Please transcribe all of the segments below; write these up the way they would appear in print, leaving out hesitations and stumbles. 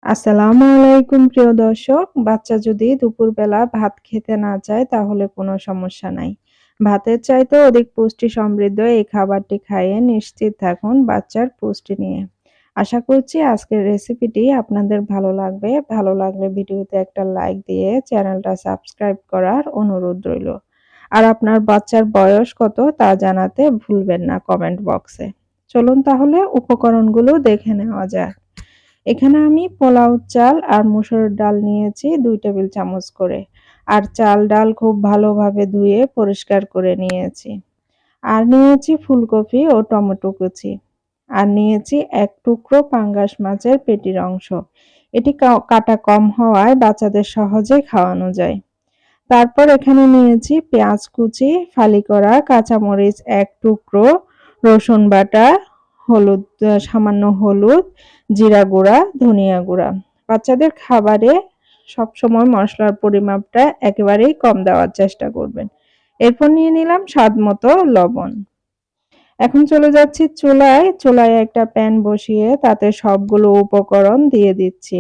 আসসালামু আলাইকুম প্রিয় দর্শক। বাচ্চা যদি দুপুরবেলা ভাত খেতে না চায় তাহলে কোনো সমস্যা নাই। ভাতের চাইতেও অধিক পুষ্টি সমৃদ্ধ এই খাবারটি খাইয়ে নিশ্চিত থাকুন বাচ্চার পুষ্টি নিয়ে। আশা করছি আজকের রেসিপিটি আপনাদের ভালো লাগবে। ভালো লাগলে ভিডিওতে একটা লাইক দিয়ে চ্যানেলটা সাবস্ক্রাইব করার অনুরোধ রইল। আর আপনার বাচ্চার বয়স কত তা জানাতে ভুলবেন না কমেন্ট বক্সে। চলুন তাহলে উপকরণগুলো দেখে নেওয়া যাক। এখানে আমি পোলাও চাল আর মসুরের ডাল নিয়েছি ২ টেবিল চামচ করে। আর চাল ডাল খুব ভালোভাবে ধুয়ে পরিষ্কার করে নিয়েছি। আর নিয়েছি ফুলকপি ও টমেটো কুচি। আর নিয়েছি ১ টুকরো পাঙ্গাস মাছের পেটির অংশ। এটি কাটা কম হওয়ায় বাচ্চাদের সহজে খাওয়ানো যায়। তারপর এখানে নিয়েছি পেঁয়াজ কুচি, ফালি করা কাঁচামরিচ ১ টুকরো, রসুন বাটা, সামান্য হলুদ, জিরা গুঁড়া, ধনিয়া গুঁড়া। বাচ্চাদের খাবারে সবসময় মসলার পরিমাপটা একেবারেই কম দেওয়ার চেষ্টা করবেন। এরপর নিয়ে নিলাম স্বাদমতো লবণ। এখন চলে যাচ্ছি চুলায়। চুলায় একটা প্যান বসিয়ে তাতে সবগুলো উপকরণ দিয়ে দিচ্ছি।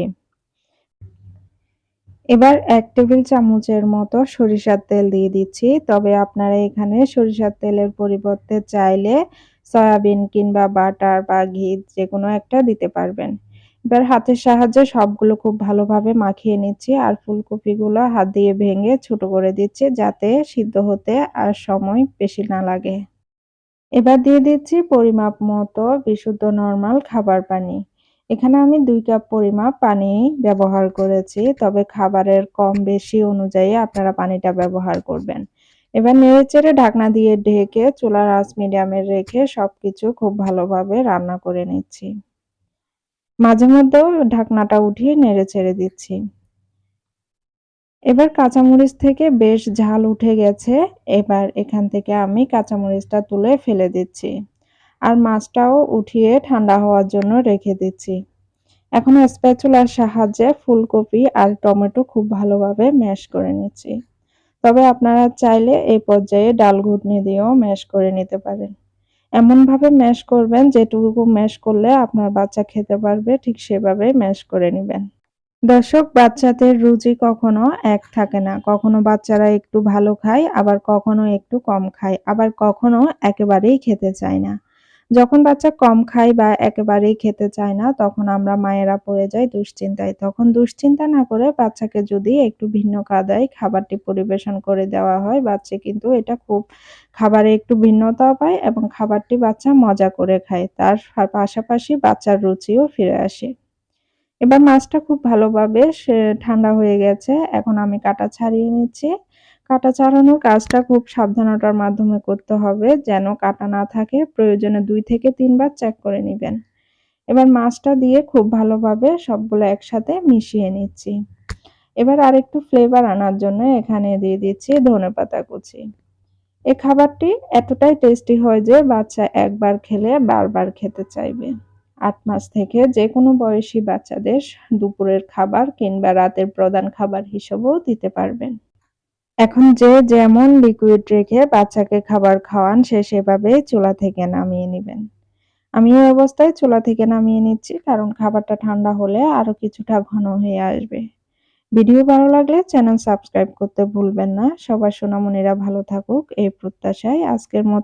এবার ১ টেবিল চামচের মতো সরিষার তেল দিয়ে দিচ্ছি। তবে আপনারা এখানে সরিষার তেলের পরিবর্তে চাইলে সয়াবিন কিংবা বাটার বা ঘি যেকোনো একটা দিতে পারবেন। এবার হাতের সাহায্যে সবগুলো খুব ভালোভাবে মাখিয়ে নিচ্ছি আর ফুলকপিগুলো হাত দিয়ে ভেঙে ছোট করে দিচ্ছি যাতে সিদ্ধ হতে আর সময় বেশি না লাগে। এবার দিয়ে দিচ্ছি পরিমাপ মতো বিশুদ্ধ নরমাল খাবার পানি। এখানে আমি ২ কাপ পরিমাপ পানি ব্যবহার করেছি। তবে খাবারের কম বেশি অনুযায়ী আপনারা পানিটা ব্যবহার করবেন। এবার নেড়েচেড়ে ঢাকনা দিয়ে ঢেকে চুলার আঁচ মিডিয়ামে রেখে সবকিছু খুব ভালোভাবে রান্না করে নিচ্ছি। মাঝে মধ্যেও ঢাকনাটা উঠিয়ে নেড়েচেড়ে দিচ্ছি। এবার কাঁচামরিচ থেকে বেশ ঝাল উঠে গেছে। এবার এখান থেকে আমি কাঁচামরিচটা তুলে ফেলে দিচ্ছি। আর মাছটাও উঠিয়ে ঠান্ডা হওয়ার জন্য রেখে দিচ্ছি। এখন স্প্যাচুলার সাহায্যে ফুলকপি আর টমেটো খুব ভালোভাবে ম্যাশ করে নিচ্ছি। তবে আপনারা চাইলে এই পর্যায়ে ডাল ঘুটনি দিয়েও ম্যাশ করে নিতে পারেন। এমনভাবে ম্যাশ করবেন যেটুকু ম্যাশ করলে আপনার বাচ্চা খেতে পারবে ঠিক সেভাবেই ম্যাশ করে নিবেন। দর্শক, বাচ্চাদের রুচি কখনো এক থাকে না। কখনো বাচ্চারা একটু ভালো খায়, আবার কখনো একটু কম খায়, আবার কখনো একেবারেই খেতে চায় না। যখন বাচ্চা কম খায় বা একেবারেই খেতে চায় না, তখন আমরা মায়েরা পড়ে যাই দুশ্চিন্তায়। তখন দুশ্চিন্তা না করে বাচ্চাকে যদি একটু ভিন্ন কায়দায় খাবারটি পরিবেশন করে দেওয়া হয়, বাচ্চা কিন্তু এটা খুব খাবারে একটু ভিন্নতাও পায় এবং খাবারটি বাচ্চা মজা করে খায়। তার পাশাপাশি বাচ্চার রুচিও ফিরে আসে। এবার মাছটা খুব ভালোভাবে ঠান্ডা হয়ে গেছে। এখন আমি কাটা ছাড়িয়ে নিচ্ছি। কাটা ছাড়ানোর কাজটা খুব সাবধানতার মাধ্যমে করতে হবে যেন কাটা না থাকে। প্রয়োজনে ২ থেকে ৩ বার চেক করে নিবেন। এবার মাছটা দিয়ে খুব ভালোভাবে সবগুলো একসাথে মিশিয়ে নিচ্ছি। এবার আরেকটু ফ্লেভার আনার জন্য এখানে দিয়ে দিচ্ছি ধনেপাতা কুচি। এই খাবারটি এতটাই টেস্টি হয় যে বাচ্চা একবার খেলে বারবার খেতে চাইবে। ৮ মাস থেকে যেকোনো বয়সী বাচ্চাদের দুপুরের খাবার কিংবা রাতের প্রধান খাবার হিসেবেও দিতে পারবেন। এখন যে যেমন লিকুইড রেখে বাচ্চাকে খাবার খাওয়ান সে সেভাবেই চুলা থেকে নামিয়ে নিবেন। আমি এই অবস্থায় চুলা থেকে নামিয়ে নিচ্ছি কারণ খাবারটা ঠান্ডা হলে আরো কিছুটা ঘন হয়ে আসবে। ভিডিও ভালো লাগলে চ্যানেল সাবস্ক্রাইব করতে ভুলবেন না। সবার সোনামণিরা ভালো থাকুক এই প্রত্যাশায় আজকের মতো